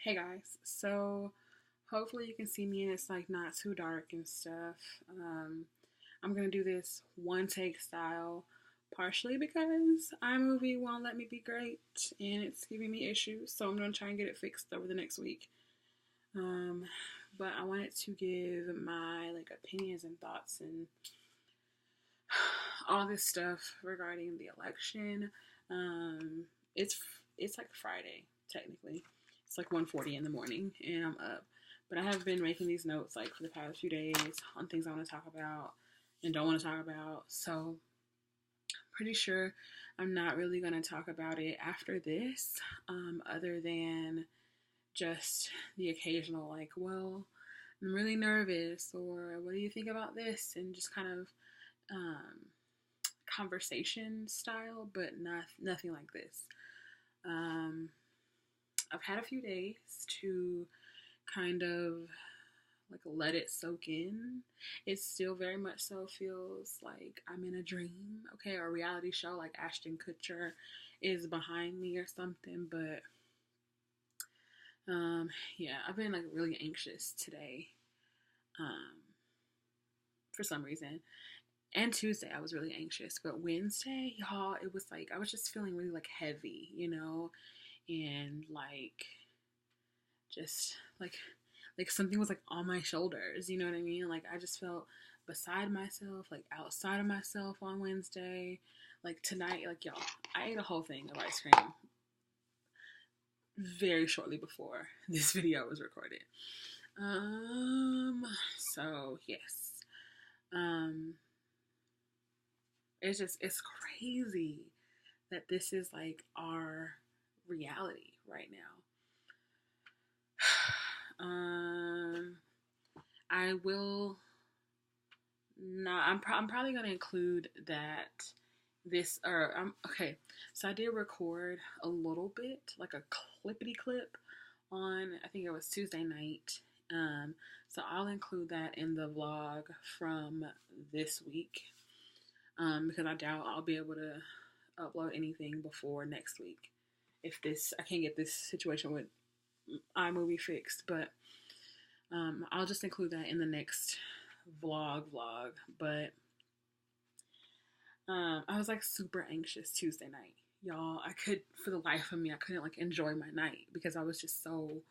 Hey guys, so hopefully you can see me and it's like not too dark and stuff. I'm gonna do this one take style, partially because iMovie won't let me be great and it's giving me issues, so I'm gonna try and get it fixed over the next week. Um, but I wanted to give my like opinions and thoughts and all this stuff regarding the election. Um, it's it's like Friday technically. It's like 1:40 in the morning, and I'm up. But I have been making these notes like for the past few days on things I want to talk about and don't want to talk about. So pretty sure I'm not really gonna talk about it after this, other than just the occasional like, well, I'm really nervous, or what do you think about this, and just kind of um, conversation style, but nothing like this. Um, I've had a few days to kind of like let it soak in. It still very much so feels like I'm in a dream, okay, or a reality show like Ashton Kutcher is behind me or something. But yeah, I've been like really anxious today, um, for some reason. And Tuesday I was really anxious, but Wednesday, y'all, it was like I was just feeling really like heavy, and like just like something was like on my shoulders, you know what I mean? Like I just felt beside myself, like outside of myself on Wednesday. Like tonight, like y'all, I ate a whole thing of ice cream very shortly before this video was recorded. So yes. Um it's crazy that this is like our reality right now. I will not. I'm probably gonna include that this or okay. So I did record a little bit, like a clippity clip, on I think it was Tuesday night. So I'll include that in the vlog from this week. Because I doubt I'll be able to upload anything before next week. If this, I can't get this situation with iMovie fixed, but I'll just include that in the next vlog. But I was like super anxious Tuesday night, y'all. For the life of me, I couldn't like enjoy my night because I was just so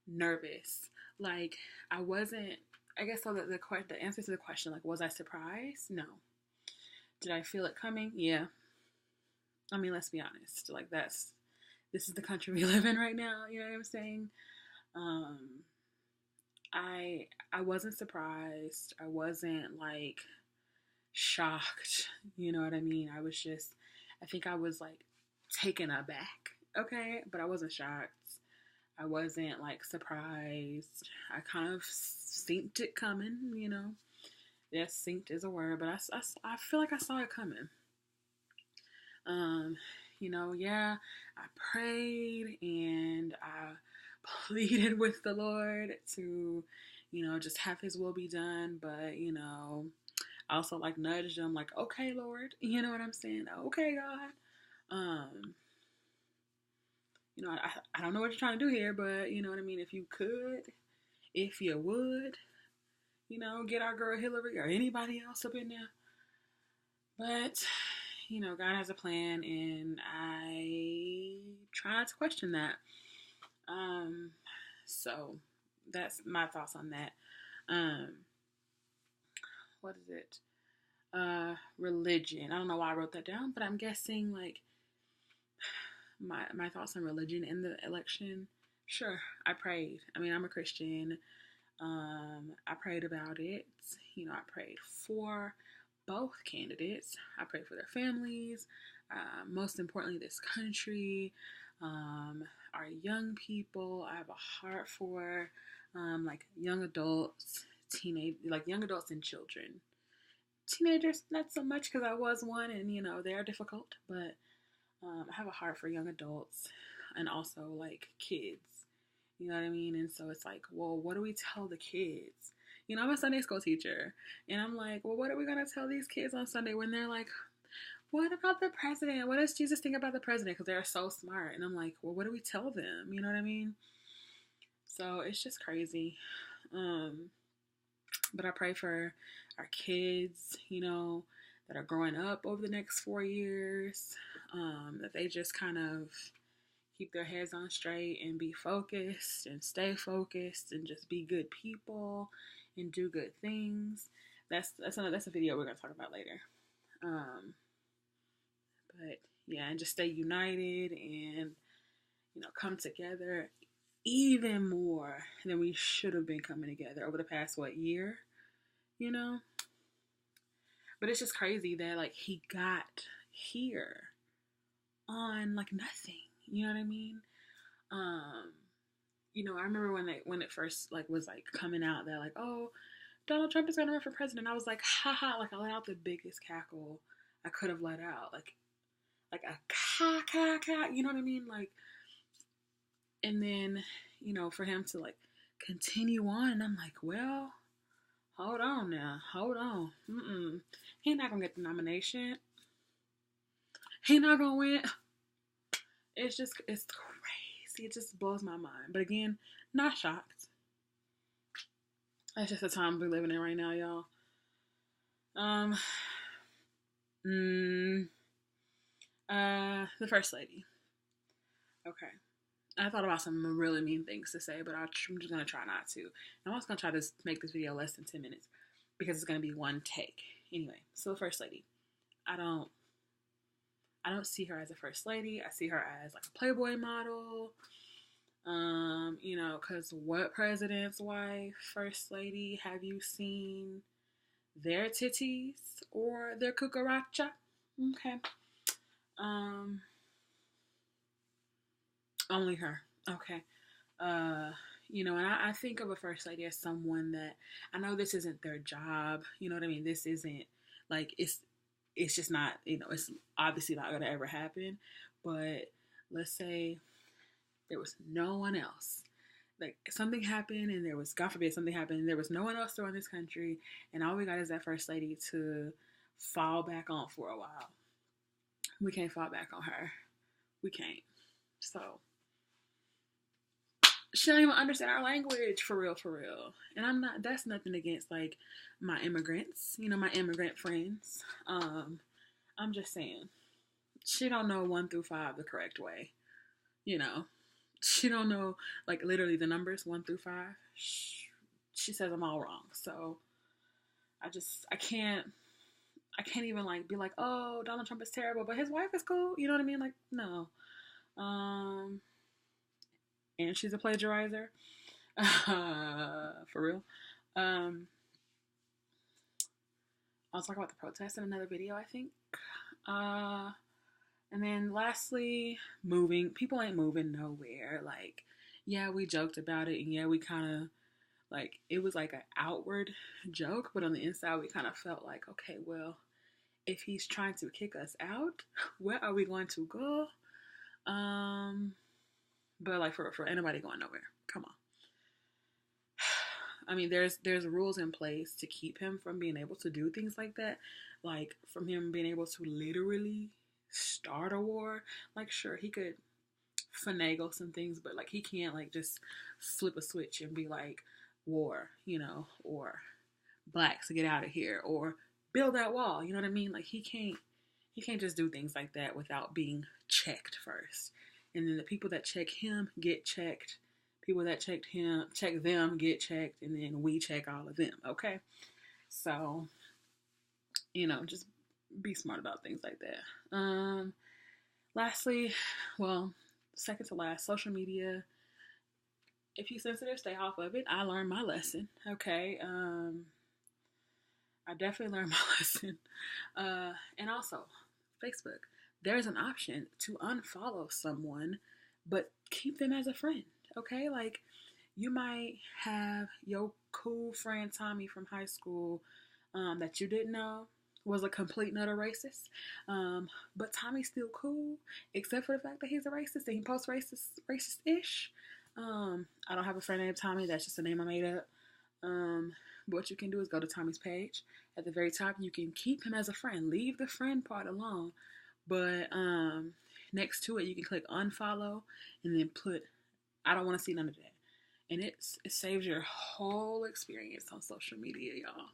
nervous. Like I wasn't. I guess so. The answer to the question, like, was I surprised? No. Did I feel it coming? Yeah. I mean, let's be honest. Like this is the country we live in right now. You know what I'm saying? Um, I wasn't surprised. I wasn't like shocked. You know what I mean? I think I was like taken aback. Okay, but I wasn't shocked. I wasn't like surprised. I kind of synced it coming. Yes, synced is a word, but I feel like I saw it coming. Um, yeah, I prayed and I pleaded with the Lord to, just have his will be done. But, I also like nudged him like, okay, Lord, you know what I'm saying? Okay, God. I don't know what you're trying to do here, but you know what I mean? If you would, get our girl Hillary or anybody else up in there. But God has a plan, and I try not to question that. So that's my thoughts on that. Um, what is it? Religion. I don't know why I wrote that down, but I'm guessing like my thoughts on religion in the election. Sure, I prayed. I mean, I'm a Christian. I prayed about it. I prayed for both candidates. I prayed for their families. Most importantly, this country, our young people. I have a heart for like young adults, young adults and children. Teenagers, not so much because I was one, and they are difficult. But I have a heart for young adults and also like kids. You know what I mean? And so it's like, well, what do we tell the kids? I'm a Sunday school teacher, and I'm like, well, what are we gonna tell these kids on Sunday when they're like, what about the president? What does Jesus think about the president? Because they're so smart. And I'm like, well, what do we tell them? You know what I mean? So it's just crazy. But I pray for our kids, that are growing up over the next 4 years, that they just kind of keep their heads on straight and be focused and stay focused and just be good people and do good things. That's a video we're gonna talk about later. But yeah, and just stay united and come together even more than we should have been coming together over the past year, But it's just crazy that like he got here on like nothing. You know what I mean? I remember when it first like was like coming out that like, oh, Donald Trump is gonna run for president. I was like, haha, like I let out the biggest cackle I could have let out. Like a ca, you know what I mean? Like, and then, for him to like continue on, and I'm like, well, hold on now, hold on. He not gonna get the nomination. He not gonna win. It's crazy. It just blows my mind. But again, not shocked. That's just the time we're living in right now, y'all. The First Lady. Okay. I thought about some really mean things to say, but I'm just going to try not to. I'm also going to try to make this video less than 10 minutes because it's going to be one take. Anyway, so the First Lady. I don't see her as a First Lady. I see her as like a Playboy model. Because what president's wife, First Lady, have you seen their titties or their cucaracha? Okay. Only her. Okay. And I think of a First Lady as someone that, I know this isn't their job. You know what I mean? This isn't like, it's just not, it's obviously not going to ever happen. But let's say there was no one else. Like something happened and there was, God forbid something happened, and there was no one else to run this country. And all we got is that First Lady to fall back on for a while. We can't fall back on her. We can't. So she don't even understand our language for real. And that's nothing against like my immigrants, my immigrant friends. I'm just saying, she don't know 1 through 5 the correct way. She don't know like literally the numbers 1 through 5. She says them all wrong. So I can't even like be like, oh, Donald Trump is terrible, but his wife is cool. You know what I mean? Like, no. And she's a plagiarizer. For real. I'll talk about the protests in another video, I think. And then lastly, moving. People ain't moving nowhere. Like, yeah, we joked about it, and yeah, we kind of like, it was like an outward joke, but on the inside, we kind of felt like, okay, well, if he's trying to kick us out, where are we going to go? But like for anybody going nowhere, come on. I mean, there's rules in place to keep him from being able to do things like that. Like from him being able to literally start a war. Like sure, he could finagle some things, but like he can't like just flip a switch and be like war, or blacks to get out of here, or build that wall. You know what I mean? Like he can't just do things like that without being checked first. And then the people that check him get checked. People that check them get checked, and then we check all of them. Okay, so just be smart about things like that. Lastly, well, second to last, social media. If you're sensitive, stay off of it. I learned my lesson. Okay, I definitely learned my lesson. And also, Facebook. There's an option to unfollow someone, but keep them as a friend. Okay, like you might have your cool friend Tommy from high school that you didn't know was a complete nutter racist, but Tommy's still cool, except for the fact that he's a racist and he posts racist-ish. I don't have a friend named Tommy. That's just a name I made up. What you can do is go to Tommy's page. At the very top, you can keep him as a friend. Leave the friend part alone. But next to it, you can click unfollow and then put, I don't want to see none of that. and it saves your whole experience on social media, y'all.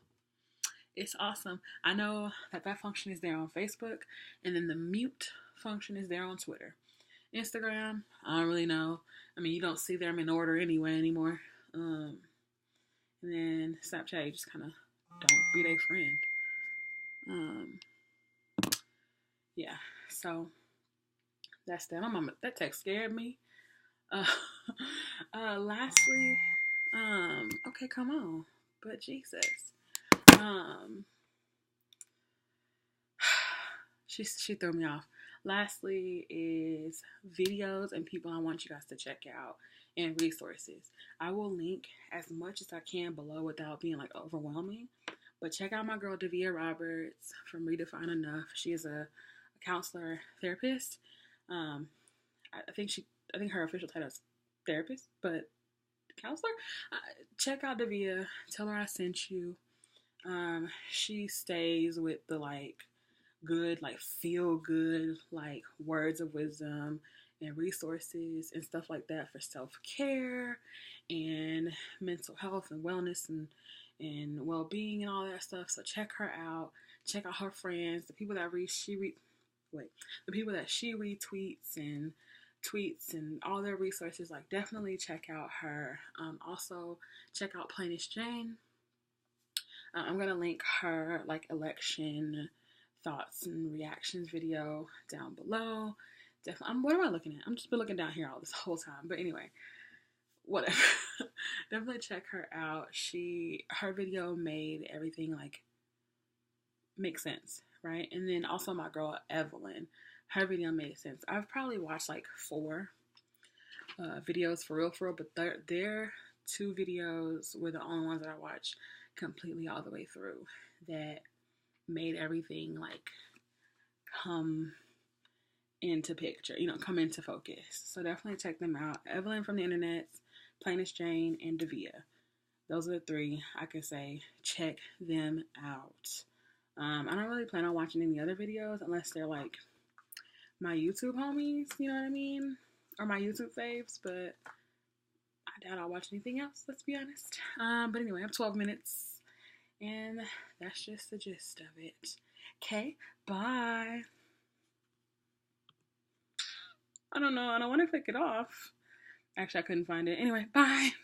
It's awesome. I know that function is there on Facebook, and then the mute function is there on Twitter. Instagram, I don't really know. I mean, you don't see them in order anyway anymore. And then Snapchat, you just kind of don't be their friend. Yeah. So that's that. That text scared me. Uh, lastly, okay, come on, but Jesus, she threw me off. Lastly is videos and people I want you guys to check out and resources. I will link as much as I can below without being like overwhelming. But check out my girl Davia Roberts from Redefine Enough. She is a counselor therapist. I think her official title is therapist, but counselor. Check out Davia. Tell her I sent you. She stays with the good, feel good, words of wisdom and resources and stuff like that for self-care and mental health and wellness and well-being and all that stuff. So check her out. Check out her friends, the people that she retweets and tweets and all their resources. Definitely check out her. Also check out Plainest Jane. I'm gonna link her election thoughts and reactions video down below. Definitely. What am I looking at? I'm just been looking down here all this whole time. But anyway, whatever. Definitely check her out. Her video made everything make sense, right? And then also my girl Evelyn, her video made sense. I've probably watched 4 videos for real, but their 2 videos were the only ones that I watched completely all the way through that made everything come into picture, come into focus. So definitely check them out. Evelyn from the internet, Plainest Jane, and Davia. Those are the 3 I can say. Check them out. I don't really plan on watching any other videos unless they're my YouTube homies, you know what I mean? Or my YouTube faves, but I doubt I'll watch anything else, let's be honest. But anyway, I have 12 minutes, and that's just the gist of it. Okay, bye. I don't know, I don't want to click it off. Actually, I couldn't find it. Anyway, bye.